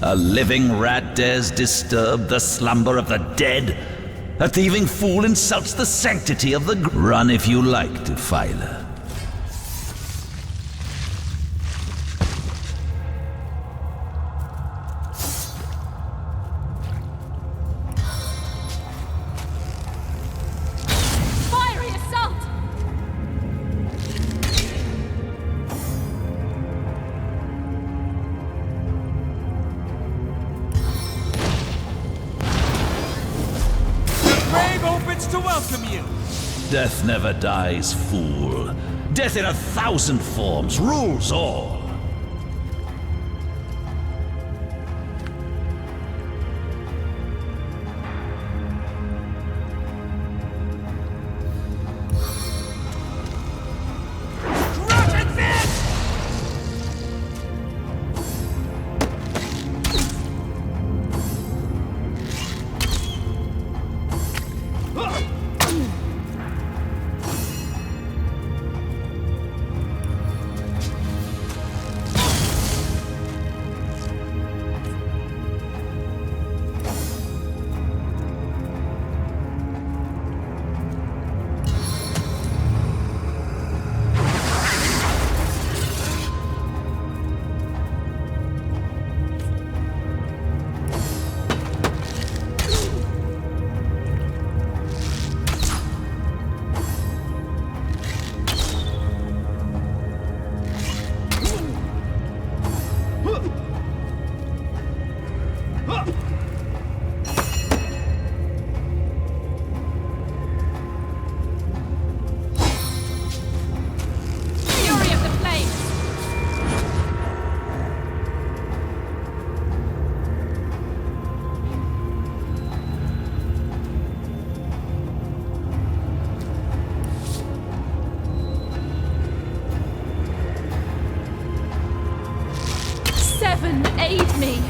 A living rat dares disturb the slumber of the dead? A thieving fool insults the sanctity of the run if you like, Defiler. To welcome you! Death never dies, fool. Death in 1,000 forms rules all. Aid me!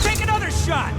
Take another shot!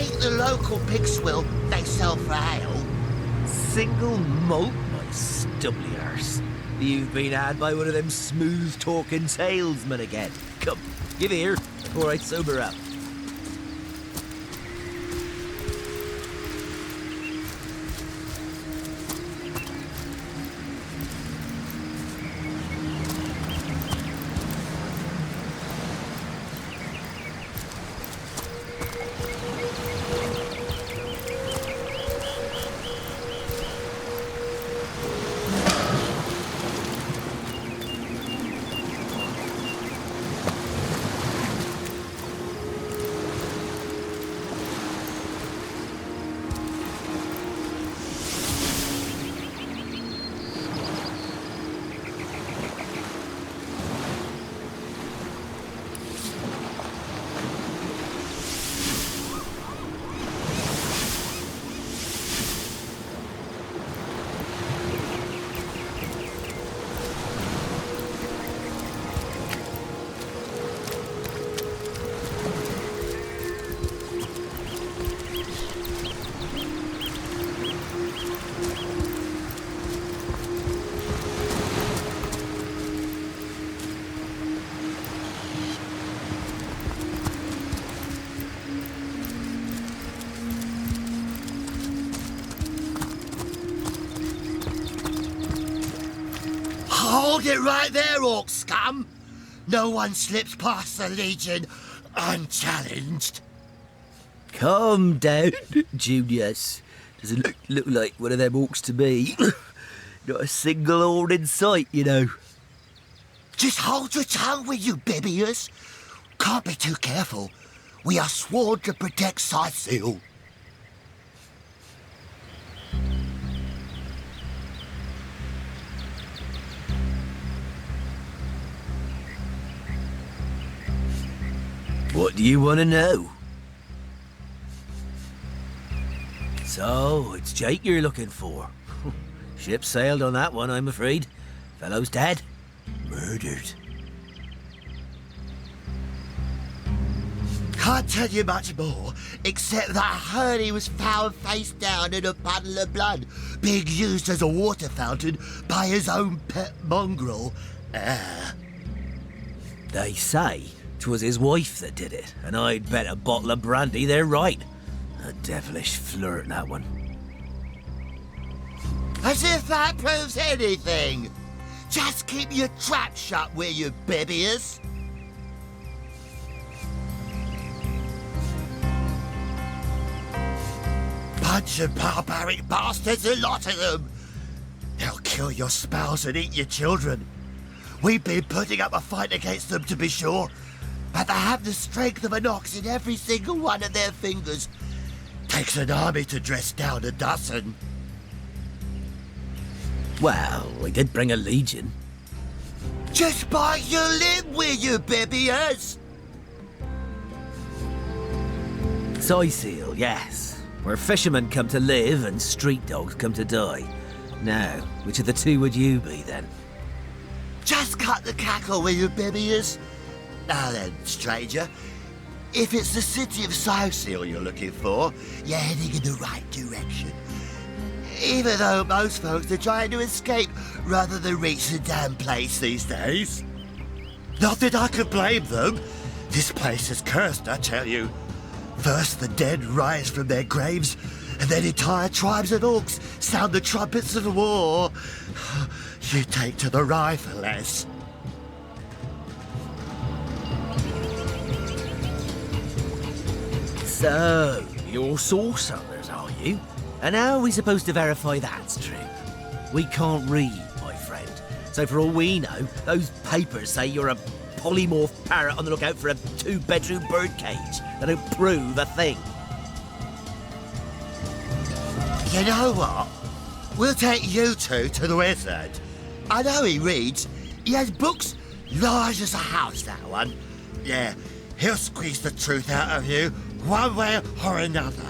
ain't the local pig swill they sell for ale. Single malt, my stubbly arse. You've been had by one of them smooth-talking salesmen again. Come, give here before I sober up. Hold it right there, orc scum! No one slips past the Legion unchallenged. Calm down, Junius. Doesn't look like one of them orcs to me. Not a single horn in sight, you know. Just hold your tongue, will you, Bibius? Can't be too careful. We are sworn to protect Scythiel. What do you want to know? So, it's Jake you're looking for. Ship sailed on that one, I'm afraid. Fellow's dead. Murdered. Can't tell you much more, except that I heard he was found face down in a puddle of blood, being used as a water fountain by his own pet mongrel. They say 'twas his wife that did it, and I'd bet a bottle of brandy they're right. A devilish flirt, that one. As if that proves anything! Just keep your trap shut, will you, Bibius? Bunch of barbaric bastards, a lot of them! They'll kill your spouse and eat your children. We've been putting up a fight against them, to be sure, but they have the strength of an ox in every single one of their fingers. Takes an army to dress down a dozen. Well, we did bring a legion. Just bite your lip, will you, Bibius? Scythiel, yes. Where fishermen come to live and street dogs come to die. Now, which of the two would you be, then? Just cut the cackle, will you, Bibius? Now then, stranger, if it's the city of Scythiel you're looking for, you're heading in the right direction. Even though most folks are trying to escape rather than reach the damn place these days. Not that I could blame them. This place is cursed, I tell you. First the dead rise from their graves, and then entire tribes of orcs sound the trumpets of war. You take to the rifle, lass. So, you're sorcerers, are you? And how are we supposed to verify that's true? We can't read, my friend. So for all we know, those papers say you're a polymorph parrot on the lookout for a two-bedroom birdcage. They don't prove a thing. You know what? We'll take you two to the wizard. I know he reads. He has books large as a house, that one. Yeah, he'll squeeze the truth out of you, one way or another.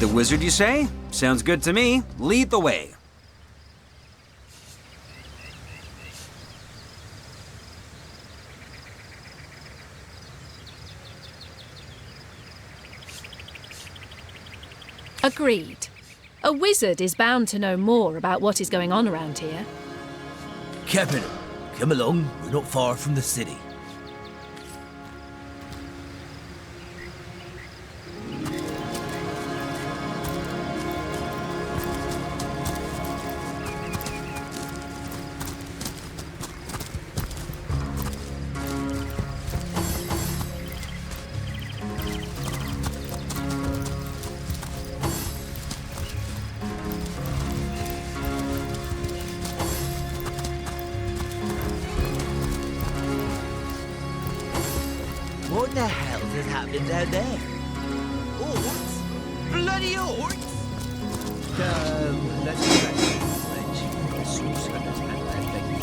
The wizard, you say? Sounds good to me. Lead the way. Agreed. A wizard is bound to know more about what is going on around here. Captain, come along. We're not far from the city. What the hell is happening down there? Orcs? Bloody orcs? Let's go back to the sorcerers and their thing.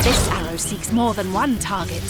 This arrow seeks more than one target.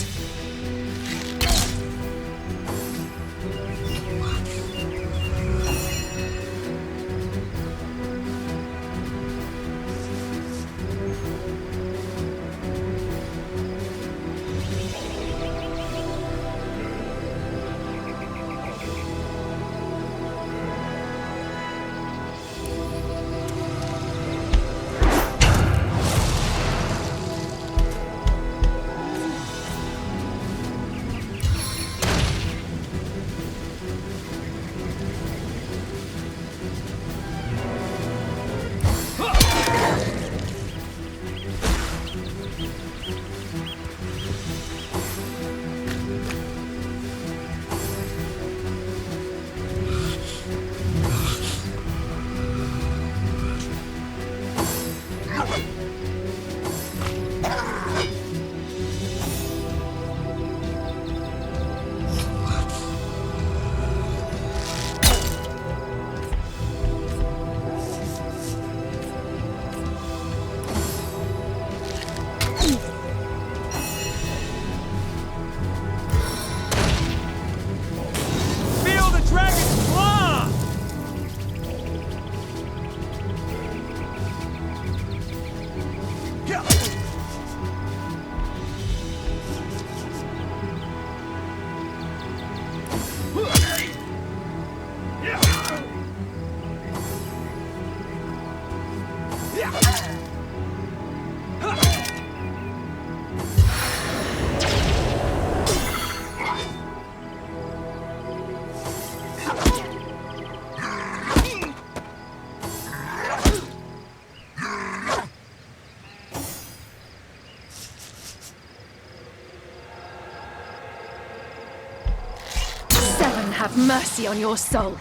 Have mercy on your soul.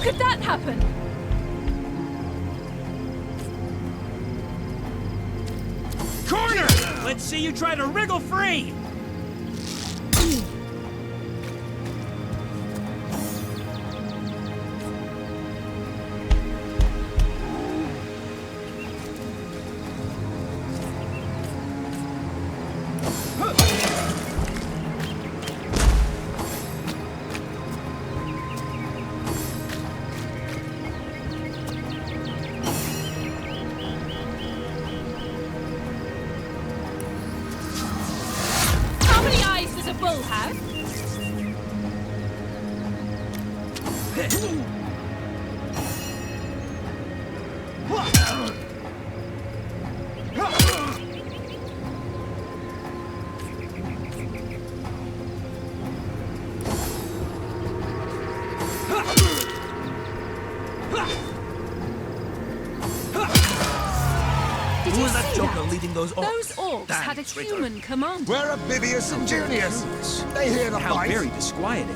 could that happen? Corner! Let's see you try to wriggle free! How many eyes does a bull have? Did Who you was that see joker that? leading those orcs? Those orcs Damn had a traitor. human commander. We're Abibius and Junius. They hear the How fight. very disquieting.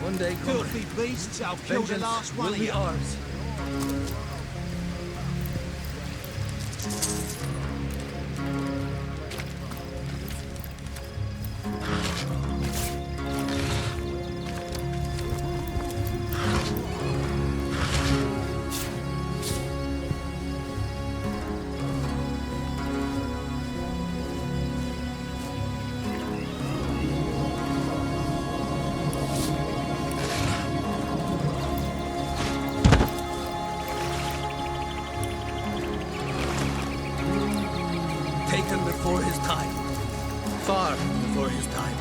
One day, Filthy beasts, I'll kill the last one of you. ours. Taken before his time. Far before his time.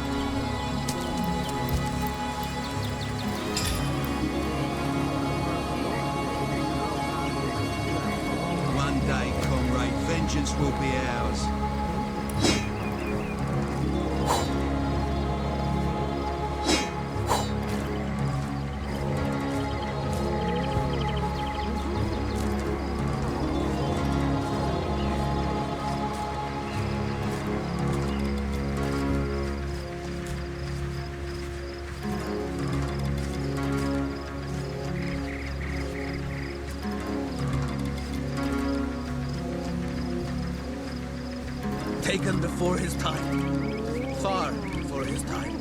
One day, comrade, vengeance will be ours. Taken before his time. Far before his time.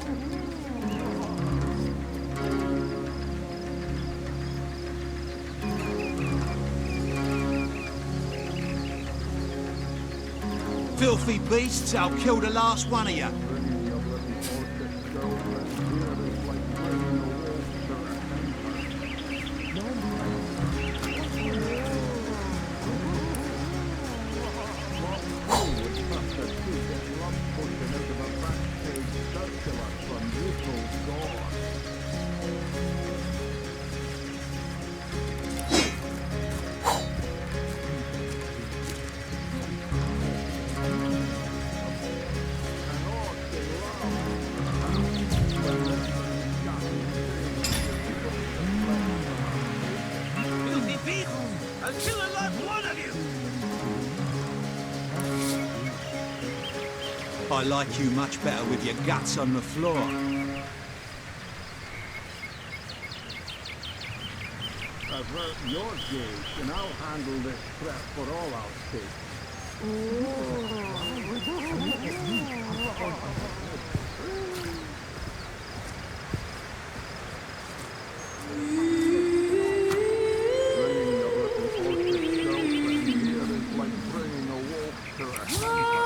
Filthy beasts, I'll kill the last one of you. Filthy beast! I'll kill the last one of you! I like you much better with your guts on the floor. Avert your gaze, and I'll handle this threat for all our sake. Bringing a little orc itself and here is like bringing a wolf to a hunter.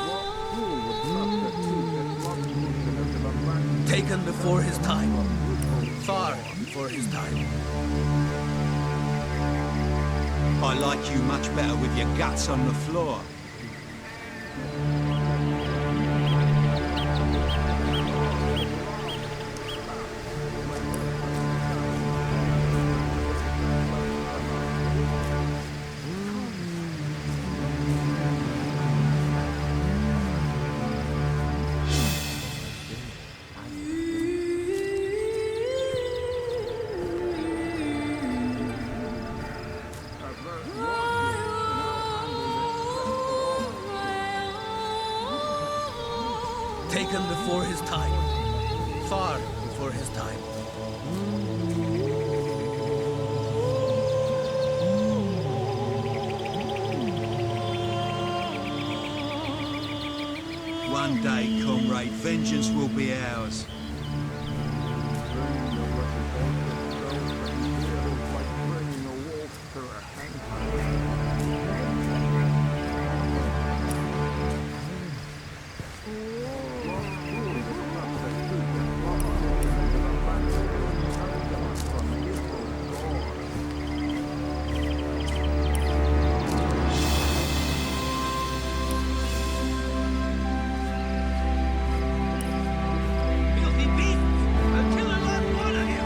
What fool would substitute his love potion into the black Taken before his time. Far before his time. I like you much better with your guts on the floor. spoken before his time. Far before his time. One day, comrade, vengeance will be ours. Filthy beasts! I'll kill the last one of you!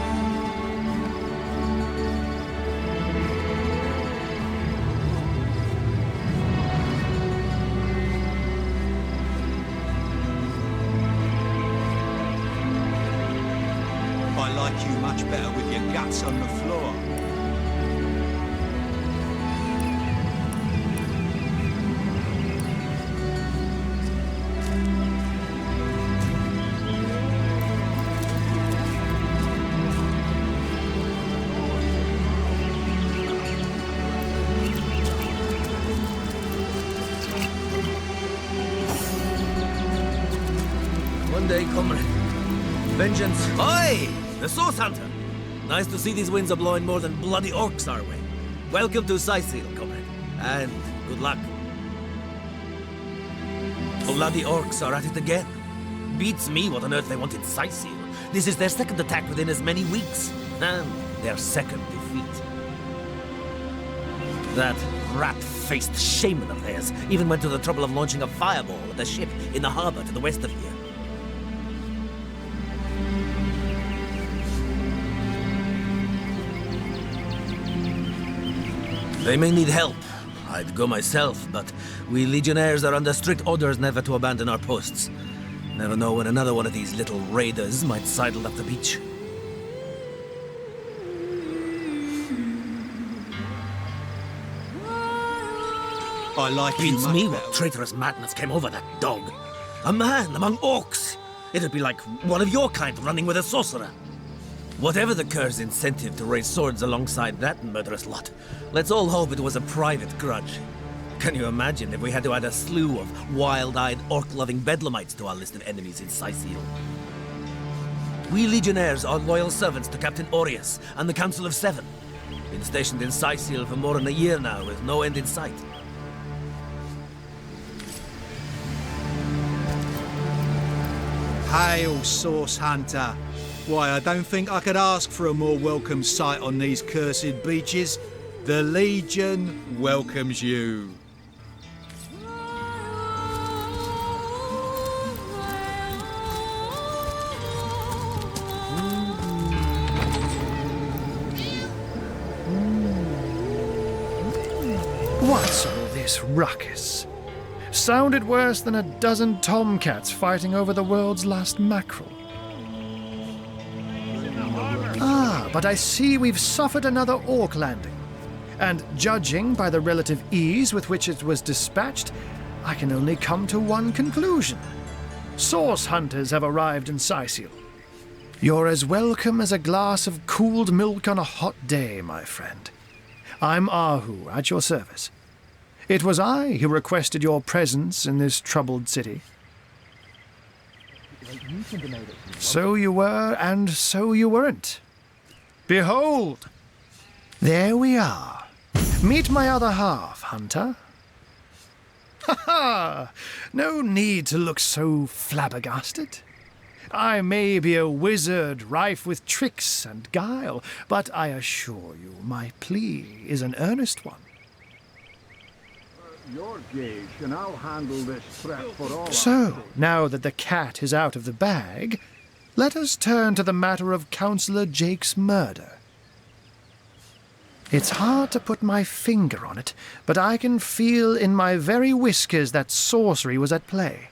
I like you much better with your guts on the floor. One day, comrade. Vengeance. Oi! The Source Hunter! Nice to see these winds are blowing more than bloody orcs our way. Welcome to Sicil, comrade. And good luck. Bloody orcs are at it again. Beats me what on earth they want in Sicil. This is their second attack within as many weeks. And their second defeat. That rat-faced shaman of theirs even went to the trouble of launching a fireball at a ship in the harbor to the west of here. They may need help. I'd go myself, but we legionnaires are under strict orders never to abandon our posts. Never know when another one of these little raiders might sidle up the beach. I like you Beats much me better. what traitorous madness came over that dog. A man among orcs. It'd be like one of your kind running with a sorcerer. Whatever the cur's incentive to raise swords alongside that murderous lot, let's all hope it was a private grudge. Can you imagine if we had to add a slew of wild-eyed, orc-loving bedlamites to our list of enemies in Sicil? We legionnaires are loyal servants to Captain Aureus and the Council of Seven. Been stationed in Sicil for more than a year now, with no end in sight. Hail, Source Hunter. Why, I don't think I could ask for a more welcome sight on these cursed beaches. The Legion welcomes you. What's all this ruckus? Sounded worse than a dozen tomcats fighting over the world's last mackerel. Ah, but I see we've suffered another orc landing. And judging by the relative ease with which it was dispatched, I can only come to one conclusion. Source hunters have arrived in Sicil. You're as welcome as a glass of cooled milk on a hot day, my friend. I'm Ahu, at your service. It was I who requested your presence in this troubled city. So you were, and so you weren't. Behold! There we are. Meet my other half, Hunter. Ha ha! No need to look so flabbergasted. I may be a wizard rife with tricks and guile, but I assure you my plea is an earnest one. Your gauge, and I'll handle this threat for all. So, now that the cat is out of the bag, let us turn to the matter of Councillor Jake's murder. It's hard to put my finger on it, but I can feel in my very whiskers that sorcery was at play.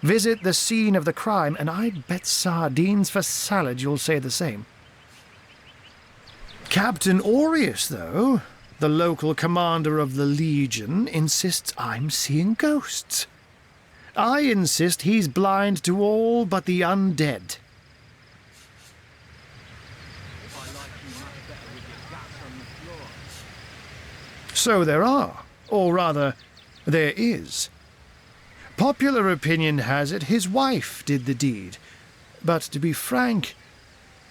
Visit the scene of the crime, and I'd bet sardines for salad you'll say the same. Captain Aureus, though, the local commander of the Legion, insists I'm seeing ghosts. I insist he's blind to all but the undead. So there are, or rather, there is. Popular opinion has it his wife did the deed, but to be frank,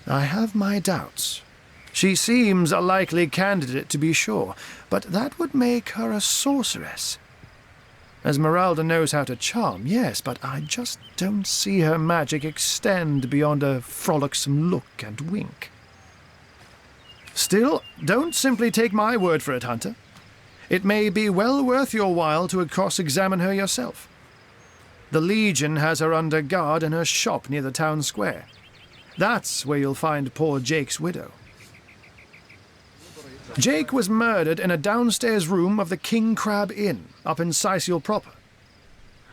I have my doubts. She seems a likely candidate, to be sure, but that would make her a sorceress. Esmeralda knows how to charm, yes, but I just don't see her magic extend beyond a frolicsome look and wink. Still, don't simply take my word for it, Hunter. It may be well worth your while to cross-examine her yourself. The Legion has her under guard in her shop near the town square. That's where you'll find poor Jake's widow. Jake was murdered in a downstairs room of the King Crab Inn, up in Sicil proper.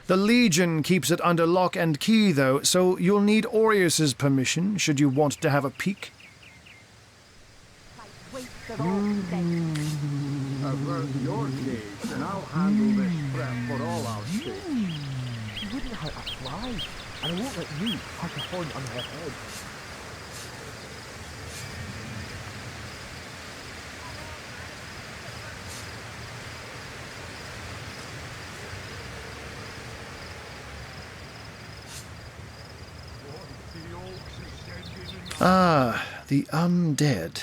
The Legion keeps it under lock and key, though, so you'll need Aureus's permission should you want to have a peek. Avert your gaze, and I'll handle this threat for all our sake. She wouldn't hurt a fly, and I won't let you touch a horn on her head. Ah, the undead.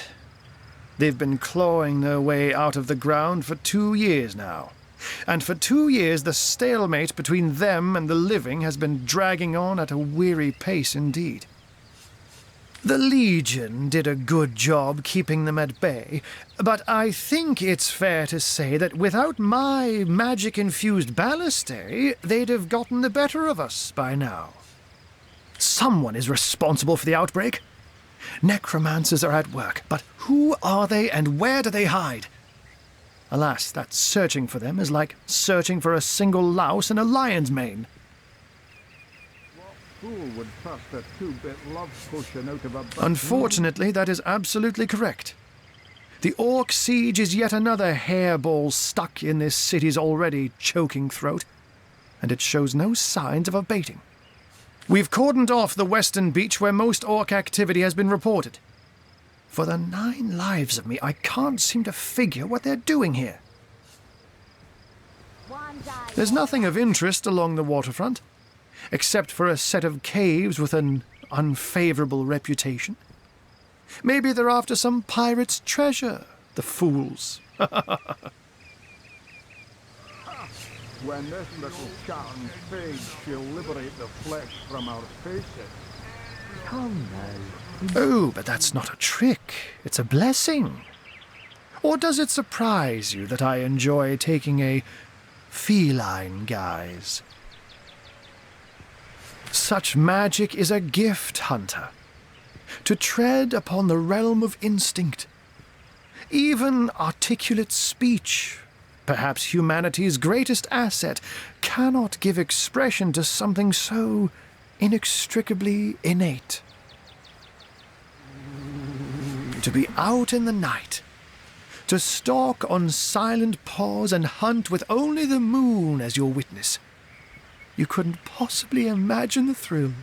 They've been clawing their way out of the ground for 2 years now. And for 2 years the stalemate between them and the living has been dragging on at a weary pace indeed. The Legion did a good job keeping them at bay, but I think it's fair to say that without my magic-infused ballistae, they'd have gotten the better of us by now. Someone is responsible for the outbreak. Necromancers are at work, but who are they and where do they hide? Alas, that searching for them is like searching for a single louse in a lion's mane. What fool would trust a two-bit love potion out of a butt? Unfortunately, that is absolutely correct. The Orc siege is yet another hairball stuck in this city's already choking throat, and it shows no signs of abating. We've cordoned off the western beach where most Orc activity has been reported. For the 9 lives of me, I can't seem to figure what they're doing here. There's nothing of interest along the waterfront, except for a set of caves with an unfavorable reputation. Maybe they're after some pirate's treasure, the fools. When this little chatting fades, she'll liberate the flesh from our faces. Come now. Oh, but that's not a trick. It's a blessing. Or does it surprise you that I enjoy taking a feline guise? Such magic is a gift, Hunter. To tread upon the realm of instinct. Even articulate speech, perhaps humanity's greatest asset, cannot give expression to something so inextricably innate. To be out in the night, to stalk on silent paws and hunt with only the moon as your witness. You couldn't possibly imagine the thrill.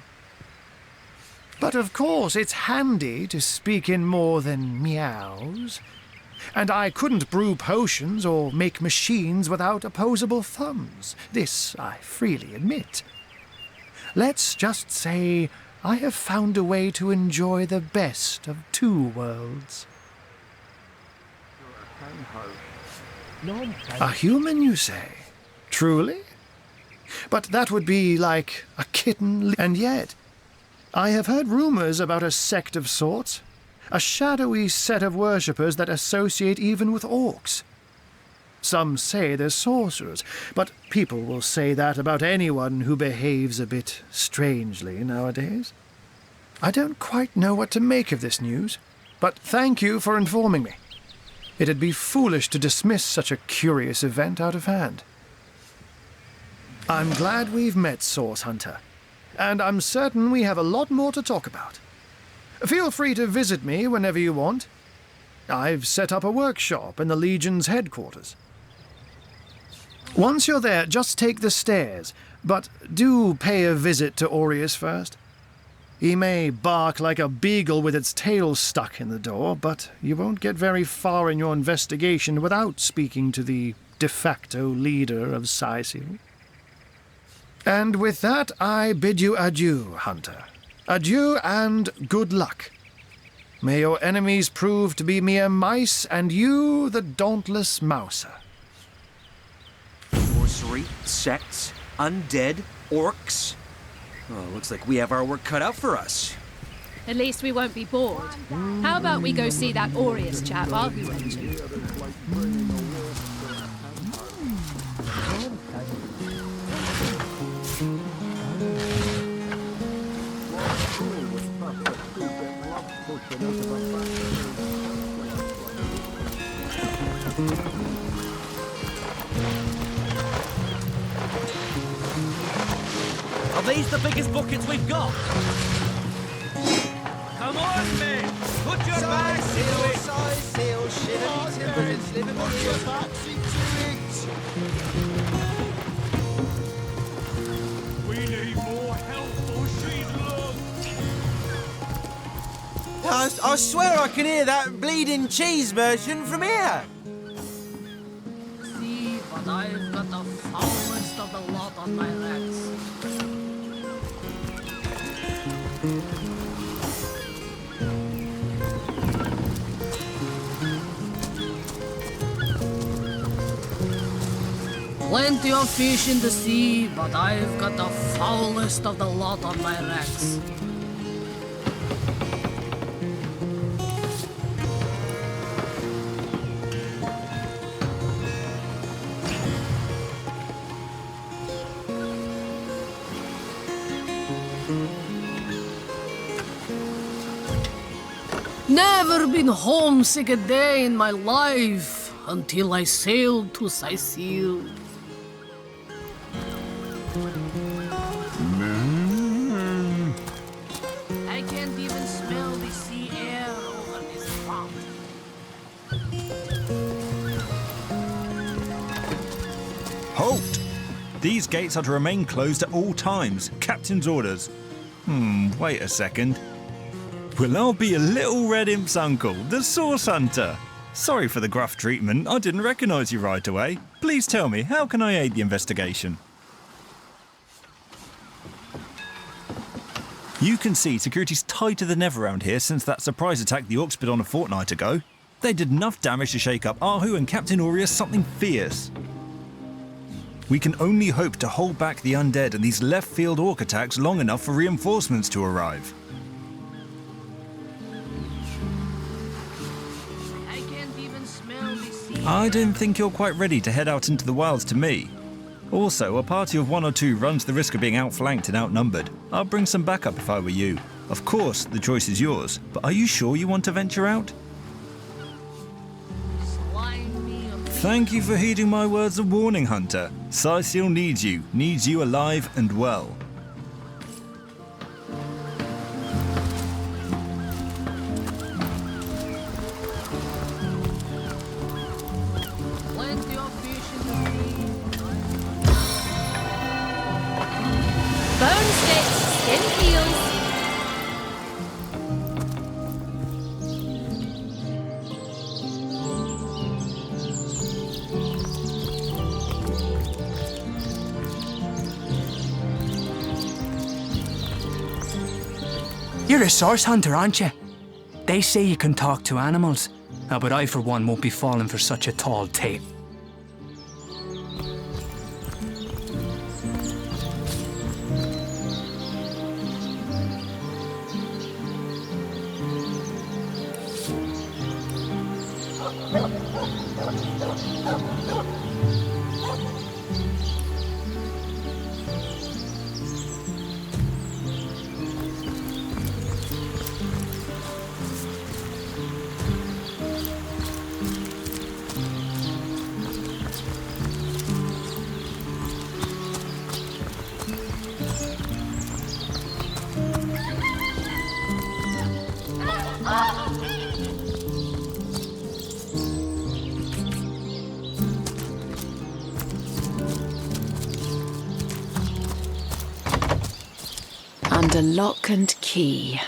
But of course it's handy to speak in more than meows. And I couldn't brew potions or make machines without opposable thumbs. This I freely admit. Let's just say I have found a way to enjoy the best of 2 worlds. A human, you say? Truly? But that would be like a kitten, and yet I have heard rumors about a sect of sorts. A shadowy set of worshippers that associate even with orcs. Some say they're sorcerers, but people will say that about anyone who behaves a bit strangely nowadays. I don't quite know what to make of this news, but thank you for informing me. It'd be foolish to dismiss such a curious event out of hand. I'm glad we've met, Source Hunter, and I'm certain we have a lot more to talk about. Feel free to visit me whenever you want. I've set up a workshop in the Legion's headquarters. Once you're there, just take the stairs, But do pay a visit to Aureus first. He may bark like a beagle with its tail stuck in the door, but you won't get very far in your investigation without speaking to the de facto leader of Sicil. And with that, I bid you adieu, Hunter. Adieu and good luck. May your enemies prove to be mere mice, and you the dauntless mouser. Sorcery, sects, undead, orcs. Oh, looks like we have our work cut out for us. At least we won't be bored. How about we go see that Aureus chap Arhu mentioned? Are these the biggest buckets we've got? Come on, men! Put your backs into it! We need more help or she's lost! I swear I can hear that bleeding cheese version from here. See, but I've got the foulest of the lot on my legs. Plenty of fish in the sea, but I've got the foulest of the lot on my racks. Never been homesick a day in my life until I sailed to Sicil. I can't even smell the sea air over this pond. Halt! These gates are to remain closed at all times. Captain's orders. Wait a second. Well, I'll be a little red imp's uncle, the Source Hunter. Sorry for the gruff treatment. I didn't recognise you right away. Please tell me, how can I aid the investigation? You can see security's tighter than ever around here since that surprise attack the Orcs put on a fortnight ago. They did enough damage to shake up Arhu and Captain Aureus something fierce. We can only hope to hold back the undead and these left-field Orc attacks long enough for reinforcements to arrive. I don't think you're quite ready to head out into the wilds to me. Also, a party of 1 or 2 runs the risk of being outflanked and outnumbered. I'll bring some backup if I were you. Of course, the choice is yours, but are you sure you want to venture out? Thank you for heeding my words of warning, Hunter. Sicil needs you alive and well. Bone sticks, skin peels. You're a source hunter, aren't you? They say you can talk to animals. But I, for one, won't be falling for such a tall tale. a lock and key.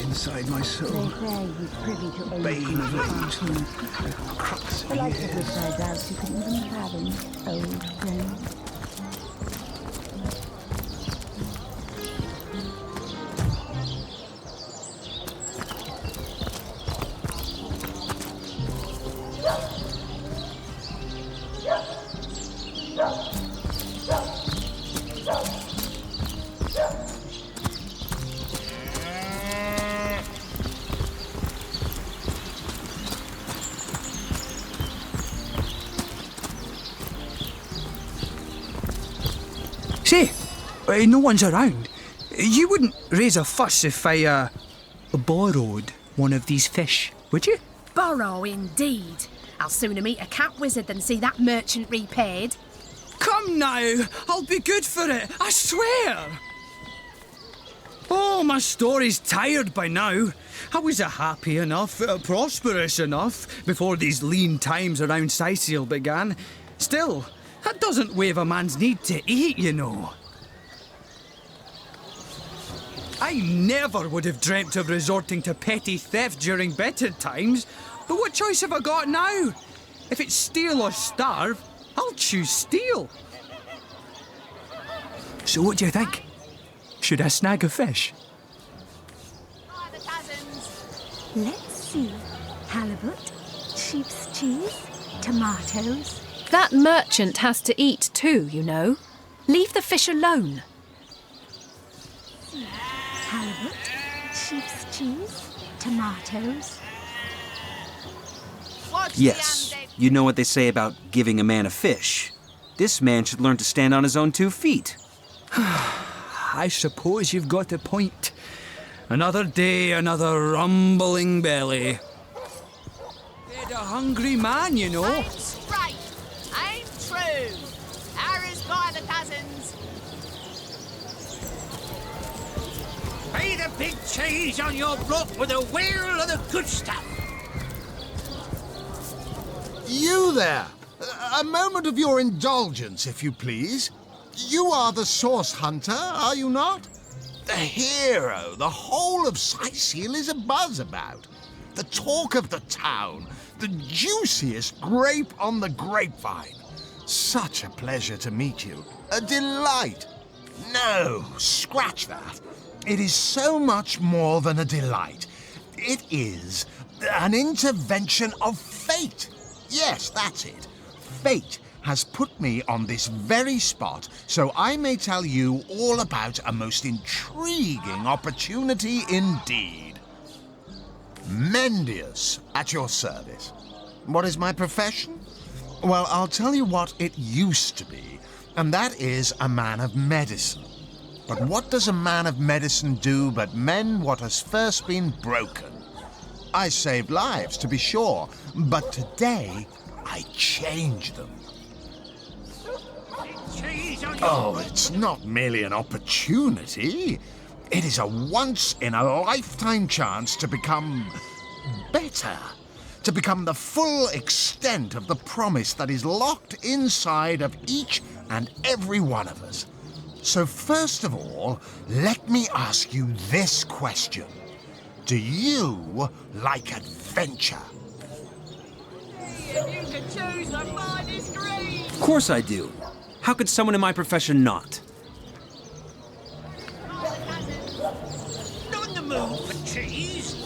Inside my soul, bane of age, crux of years. I doubt you could even fathom, old friend. Say, no one's around. You wouldn't raise a fuss if I, borrowed one of these fish, would you? Borrow, indeed. I'll sooner meet a cat wizard than see that merchant repaid. Come now, I'll be good for it, I swear. Oh, my story's tired by now. I was happy enough, prosperous enough, before these lean times around Sicil began. Still, that doesn't waive a man's need to eat, you know. I never would have dreamt of resorting to petty theft during better times. But what choice have I got now? If it's steal or starve, I'll choose steal. So what do you think? Should I snag a fish? Let's see. Halibut, sheep's cheese, tomatoes. That merchant has to eat too, you know. Leave the fish alone. Halibut, sheep's cheese, tomatoes. Yes, you know what they say about giving a man a fish. This man should learn to stand on his own 2 feet. I suppose you've got a point. Another day, another rumbling belly. Fed a hungry man, you know. I'm straight. I'm true. Arrows by the dozens. Pay the big cheese on your block with a wheel of the good stuff. You there! A moment of your indulgence, if you please. You are the source hunter, are you not? The hero the whole of Sicil is abuzz about. The talk of the town. The juiciest grape on the grapevine. Such a pleasure to meet you. A delight. No, scratch that. It is so much more than a delight. It is an intervention of fate. Yes, that's it. Fate has put me on this very spot so I may tell you all about a most intriguing opportunity indeed. Mendius, at your service. What is my profession? Well, I'll tell you what it used to be, and that is a man of medicine. But what does a man of medicine do but mend what has first been broken? I saved lives, to be sure, but today I change them. Oh, it's not merely an opportunity. It is a once-in-a-lifetime chance to become better. To become the full extent of the promise that is locked inside of each and every one of us. So first of all, let me ask you this question. Do you like adventure? You can choose the finest green. Of course I do. How could someone in my profession not? Not in the mood for cheese.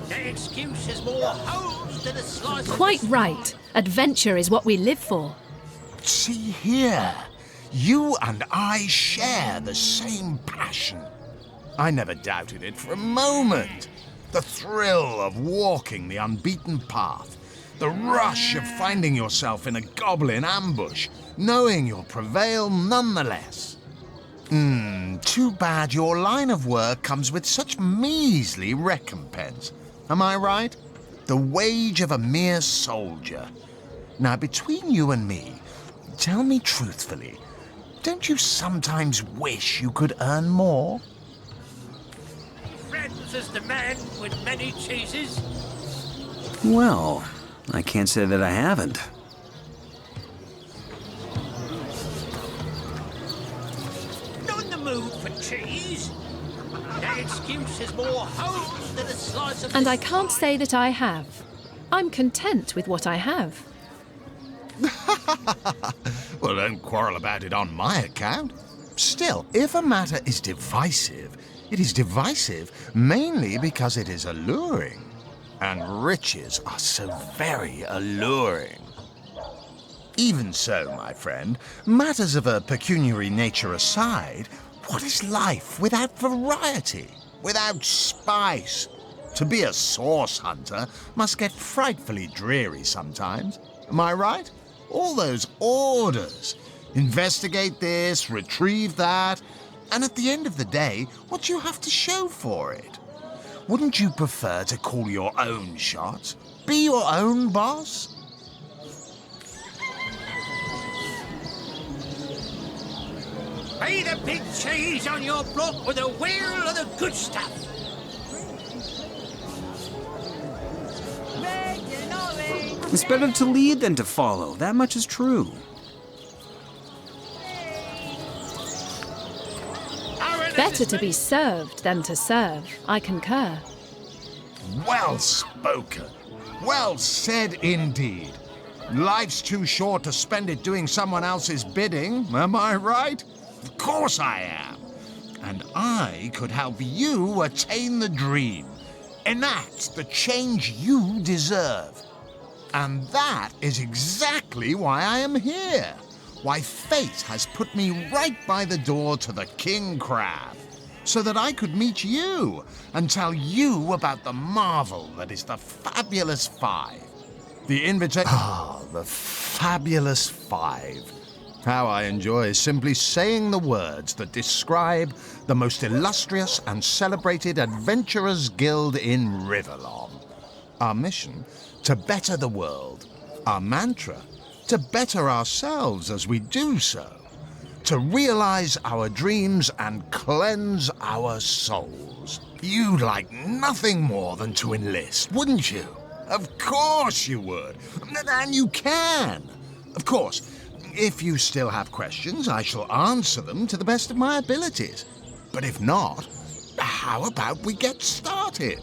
The excuse is more holes than a slice of... Quite right. Adventure is what we live for. See here, you and I share the same passion. I never doubted it for a moment. The thrill of walking the unbeaten path, the rush of finding yourself in a goblin ambush, knowing you'll prevail nonetheless. Too bad your line of work comes with such measly recompense. Am I right? The wage of a mere soldier. Now, between you and me, tell me truthfully, don't you sometimes wish you could earn more? Friends as the man with many cheeses. Well, I can't say that I haven't. Not in the mood for cheese. The excuse is more holes than a slice of... And I can't say that I have. I'm content with what I have. Well, don't quarrel about it on my account. Still, if a matter is divisive, it is divisive mainly because it is alluring. And riches are so very alluring. Even so, my friend, matters of a pecuniary nature aside, what is life without variety, without spice? To be a source hunter must get frightfully dreary sometimes. Am I right? All those orders. Investigate this, retrieve that, and at the end of the day, what do you have to show for it? Wouldn't you prefer to call your own shots? Be your own boss? Be the big cheese on your block with a wheel of the good stuff. It's better to lead than to follow. That much is true. Better to be served than to serve. I concur. Well spoken. Well said indeed. Life's too short to spend it doing someone else's bidding, am I right? Of course I am. And I could help you attain the dream, enact the change you deserve. And that is exactly why I am here. Why fate has put me right by the door to the King Crab, so that I could meet you and tell you about the marvel that is the Fabulous Five. The invitation... the Fabulous Five. How I enjoy simply saying the words that describe the most illustrious and celebrated adventurers' guild in Riverlon. Our mission, to better the world. Our mantra, to better ourselves as we do so. To realize our dreams and cleanse our souls. You'd like nothing more than to enlist, wouldn't you? Of course you would. And you can. Of course, if you still have questions, I shall answer them to the best of my abilities. But if not, how about we get started?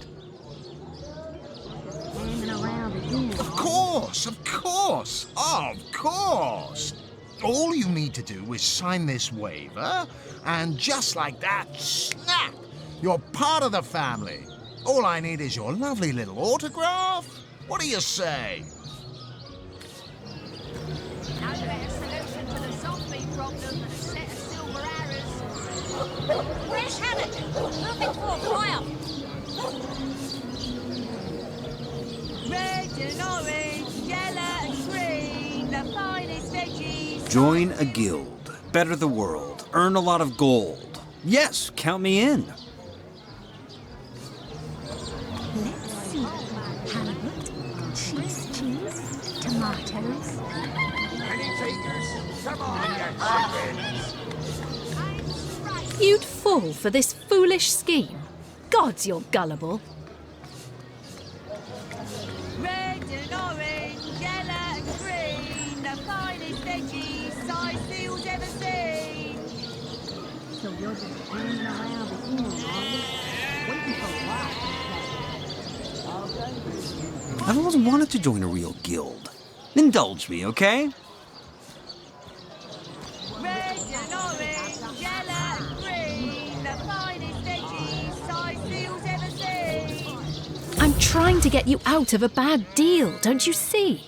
Of course, of course, of course. All you need to do is sign this waiver, and just like that, snap! You're part of the family. All I need is your lovely little autograph. What do you say? No better solution to the zombie problem than a set of silver arrows. Where's Hamlet? Moving for a fire. Red and orange, yellow and green, the finest veggies. Join a guild, better the world, earn a lot of gold. Yes, count me in. Let's see. Halibut, cheese, tomatoes. Penny takers, come on, you You'd fall for this foolish scheme. Gods, you're gullible. Red and orange, yellow and green, the finest veggies size seals ever seen. So you're just hanging around the inn, are you? Waiting for what? I've always wanted to join a real guild. Indulge me, okay? Red and orange, yellow and green, the finest edges size seals ever seen. I'm trying to get you out of a bad deal, don't you see?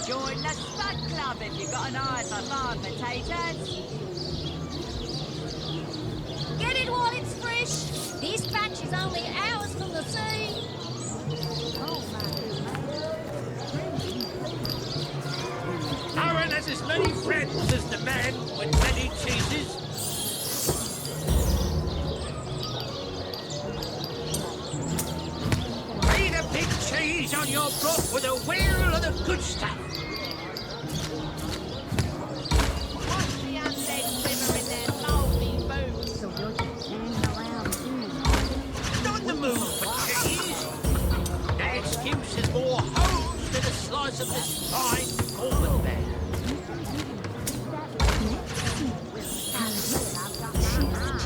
Join the Spud Club if you've got an eye for farm potatoes. Get it while it's fresh. This batch is only hours from the sea. Aaron has as many friends as the man with many cheeses. Eat a big cheese on your broth with a wheel of the good stuff. Watch the undead liver in their mouldy boots. So you're just hanging around the inn, On the move for cheese. That excuse is more holes than a slice of this fine Corbin bear.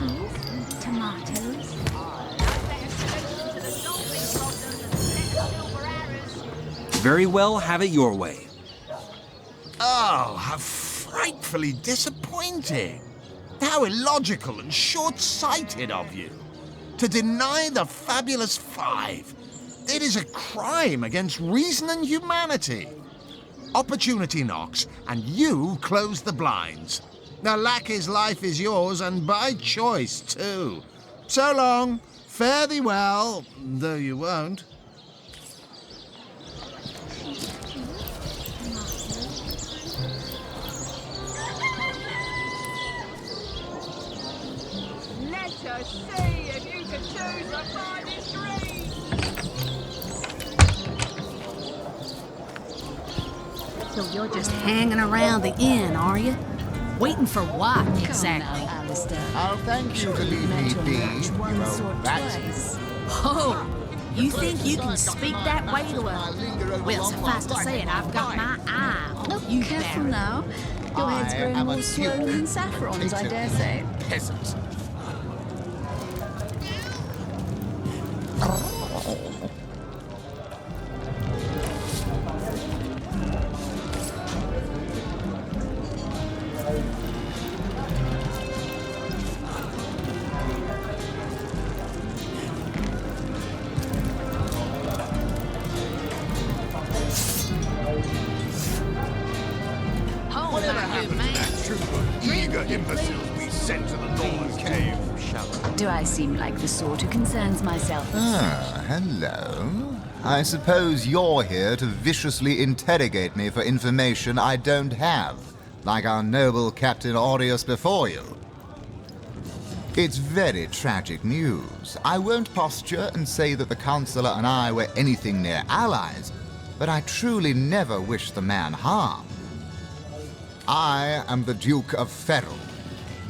cheese, tomatoes. Very well, have it your way. Oh, how frightfully disappointing. How illogical and short-sighted of you. To deny the fabulous five. It is a crime against reason and humanity. Opportunity knocks, and you close the blinds. The lackey's life is yours, and by choice, too. So long. Fare thee well, though you won't. Let us see if you can choose the finest green. So you're just hanging around the inn, are you? Waiting for what, exactly? Oh, thank you to leave me be, you old rat. Oh, you think you can speak that way to a... Well, suffice to say it, I've got my eye on you, Careful Baron. now. Your head's growing more swollen than saffrons, I dare say. Peasant. Whatever happened to that troop of eager imbeciles we sent to the Northern Cave? Do I seem like the sort who concerns myself? Ah, hello. I suppose you're here to viciously interrogate me for information I don't have, like our noble Captain Aureus before you. It's very tragic news. I won't posture and say that the Chancellor and I were anything near allies, but I truly never wished the man harm. I am the Duke of Ferrell,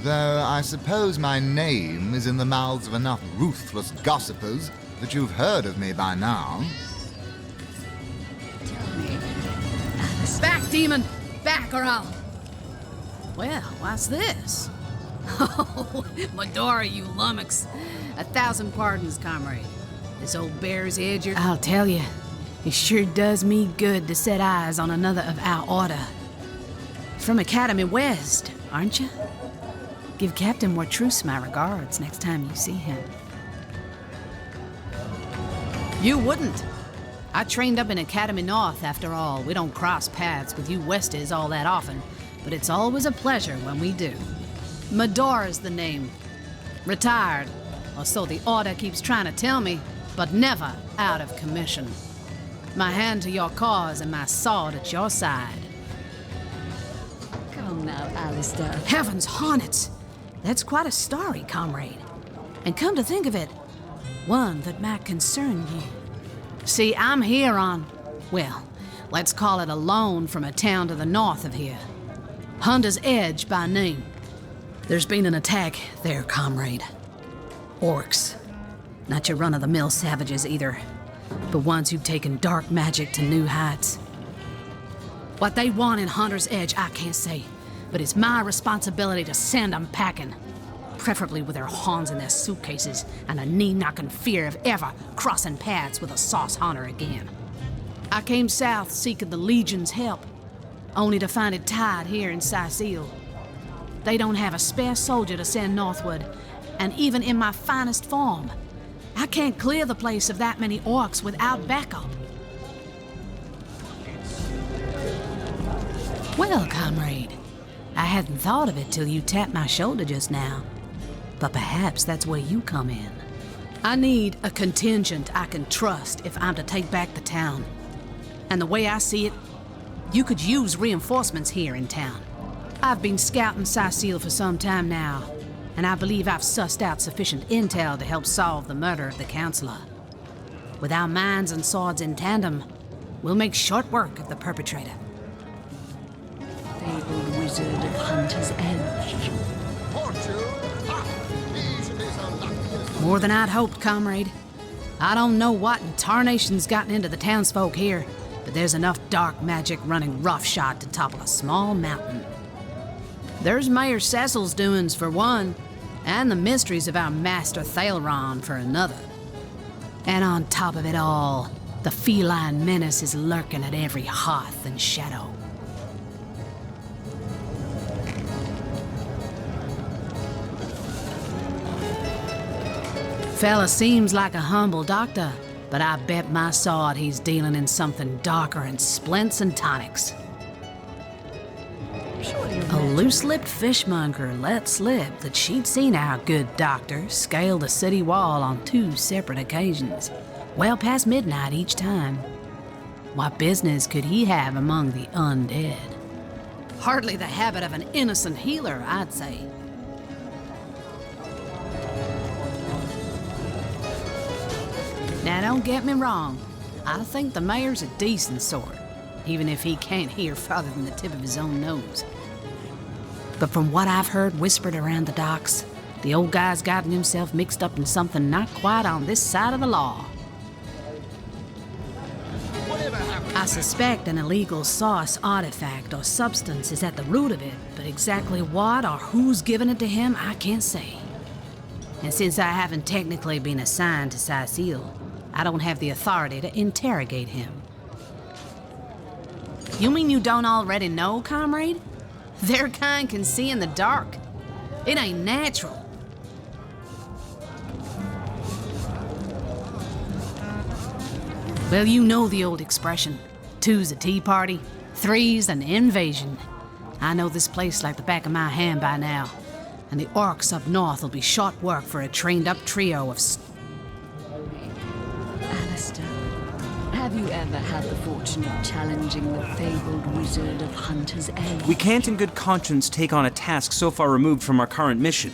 though I suppose my name is in the mouths of enough ruthless gossipers that you've heard of me by now. Back, demon! Back, or I'll... Well, what's this? Oh, Medora, you lummox. 1,000 pardons, comrade. This old bear's edge, I'll tell you, it sure does me good to set eyes on another of our order. From Academy West, aren't you? Give Captain Wartruce my regards next time you see him. You wouldn't. I trained up in Academy North, after all. We don't cross paths with you Westies all that often, but it's always a pleasure when we do. Medora's the name. Retired, or so the Order keeps trying to tell me, but never out of commission. My hand to your cause and my sword at your side. Come now, Alistair. Heavens hornets! That's quite a story, comrade. And come to think of it, one that might concern you. See, I'm here on, well, let's call it a loan from a town to the north of here. Hunter's Edge by name. There's been an attack there, comrade. Orcs. Not your run-of-the-mill savages either. but ones who've taken dark magic to new heights. What they want in Hunter's Edge, I can't say, but it's my responsibility to send them packing. Preferably with their horns in their suitcases and a knee-knocking fear of ever crossing paths with a sauce hunter again. I came south seeking the Legion's help, only to find it tied here in Sicil. They don't have a spare soldier to send northward, and even in my finest form, I can't clear the place of that many orcs without backup. Well, comrade, I hadn't thought of it till you tapped my shoulder just now. But perhaps that's where you come in. I need a contingent I can trust if I'm to take back the town. And the way I see it, you could use reinforcements here in town. I've been scouting Sicil for some time now, and I believe I've sussed out sufficient intel to help solve the murder of the Counselor. With our minds and swords in tandem, we'll make short work of the perpetrator. Fabled wizard of Hunter's Edge. More than I'd hoped, comrade. I don't know what in tarnation's gotten into the townsfolk here, but there's enough dark magic running roughshod to topple a small mountain. There's Mayor Cecil's doings for one, and the mysteries of our master Thalron for another. And on top of it all, the feline menace is lurking at every hearth and shadow. Fella seems like a humble doctor, but I bet my sword he's dealing in something darker in splints and tonics. A loose-lipped fishmonger let slip that she'd seen our good doctor scale the city wall on 2 separate occasions, well past midnight each time. What business could he have among the undead? Hardly the habit of an innocent healer, I'd say. Now, don't get me wrong. I think the mayor's a decent sort, even if he can't hear farther than the tip of his own nose. But from what I've heard whispered around the docks, the old guy's gotten himself mixed up in something not quite on this side of the law. I suspect an illegal sauce artifact or substance is at the root of it, but exactly what or who's given it to him, I can't say. And since I haven't technically been assigned to Sicil, I don't have the authority to interrogate him. You mean you don't already know, comrade? Their kind can see in the dark. It ain't natural. Well, you know the old expression. 2's a tea party, 3's an invasion. I know this place like the back of my hand by now, and the orcs up north will be short work for a trained-up trio of... Alistair, have you ever had the fortune of challenging the fabled wizard of Hunter's Edge? We can't in good conscience take on a task so far removed from our current mission.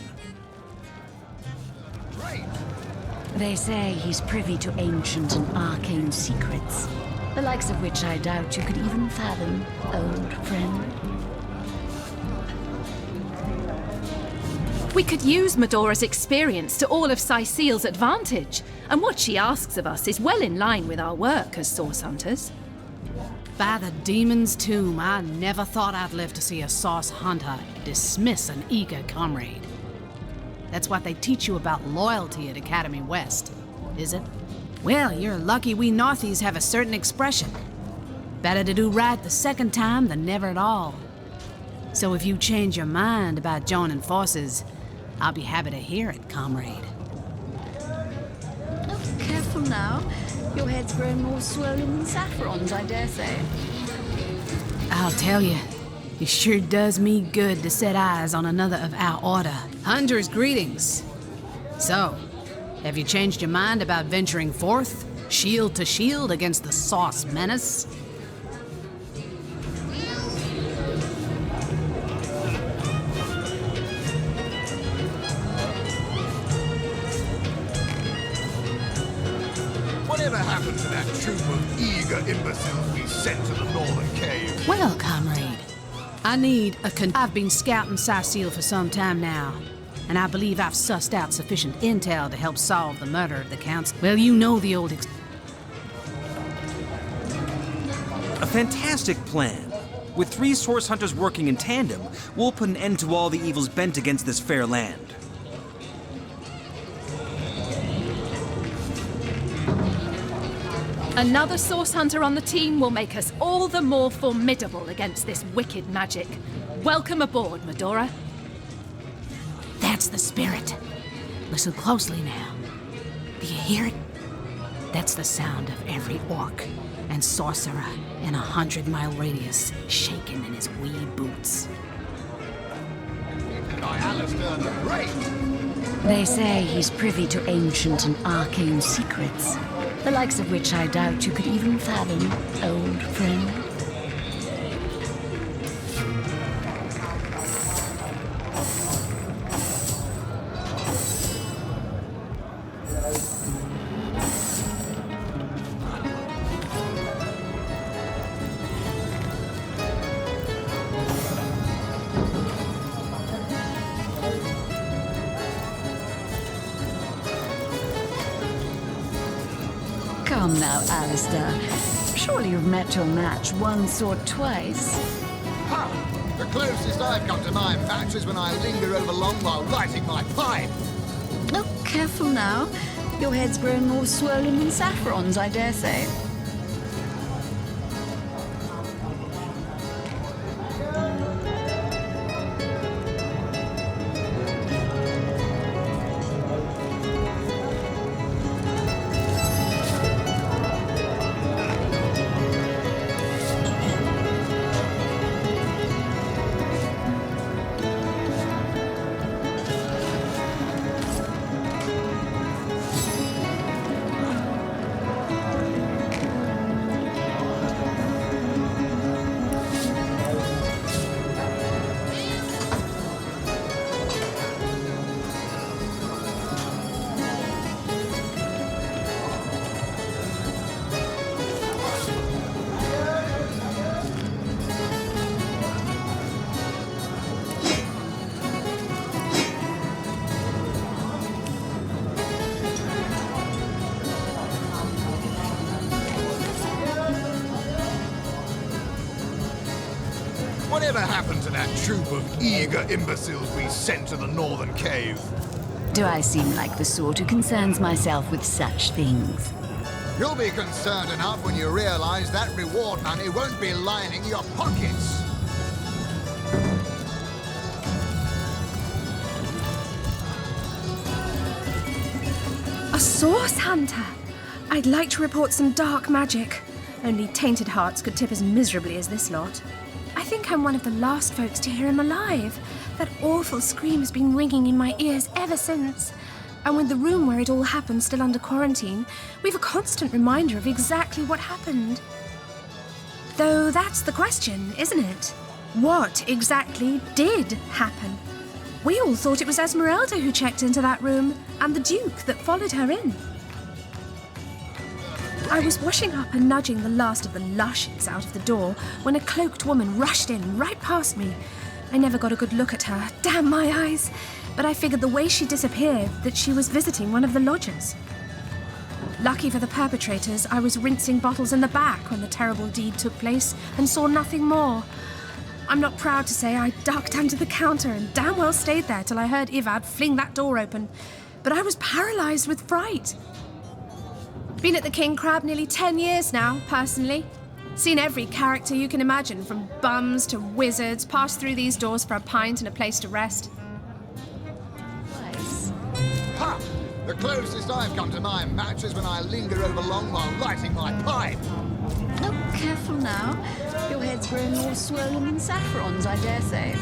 They say he's privy to ancient and arcane secrets, the likes of which I doubt you could even fathom, old friend. We could use Medora's experience to all of Sicil's advantage, and what she asks of us is well in line with our work as source hunters. By the demon's tomb, I never thought I'd live to see a sauce hunter dismiss an eager comrade. That's what they teach you about loyalty at Academy West, is it? Well, you're lucky we Northies have a certain expression. Better to do right the second time than never at all. So if you change your mind about joining forces, I'll be happy to hear it, comrade. Oh, careful now. Your head's grown more swollen than saffrons, I dare say. I'll tell you, it sure does me good to set eyes on another of our order. Hunter's greetings. So, have you changed your mind about venturing forth, shield to shield against the sauce menace? Whatever happened to that troop of eager imbeciles we sent to the northern cave? Well, comrade, I need a I've been scouting Sicil for some time now, and I believe I've sussed out sufficient intel to help solve the murder of the Council. Well, you know the old A fantastic plan. With 3 source hunters working in tandem, we'll put an end to all the evils bent against this fair land. Another source hunter on the team will make us all the more formidable against this wicked magic. Welcome aboard, Medora. That's the spirit. Listen closely now. Do you hear it? That's the sound of every orc and sorcerer in a 100-mile radius shaking in his wee boots. They say he's privy to ancient and arcane secrets, the likes of which I doubt you could even fathom, old friend. Come now, Alistair. Surely you've met your match once or twice. Ha! The closest I've come to my match is when I linger over long while lighting my pipe. Oh, careful now. Your head's grown more swollen than saffrons, I dare say. Whatever happened to that troop of eager imbeciles we sent to the northern cave? Do I seem like the sort who concerns myself with such things? You'll be concerned enough when you realize that reward money won't be lining your pockets. A source hunter! I'd like to report some dark magic. Only tainted hearts could tip as miserably as this lot. I think I'm one of the last folks to hear him alive. That awful scream has been ringing in my ears ever since. And with the room where it all happened still under quarantine, we've a constant reminder of exactly what happened. Though that's the question, isn't it? What exactly did happen? We all thought it was Esmeralda who checked into that room, and the Duke that followed her in. I was washing up and nudging the last of the lushes out of the door when a cloaked woman rushed in right past me. I never got a good look at her, damn my eyes, but I figured the way she disappeared that she was visiting one of the lodgers. Lucky for the perpetrators, I was rinsing bottles in the back when the terrible deed took place and saw nothing more. I'm not proud to say I ducked under the counter and damn well stayed there till I heard Ivad fling that door open, but I was paralysed with fright. Been at the King Crab nearly 10 years now, personally. Seen every character you can imagine, from bums to wizards, passed through these doors for a pint and a place to rest. Nice. Ha! The closest I've come to my match is when I linger over long while lighting my pipe. Oh, careful now. Your head's grown more swollen than saffrons, I dare say.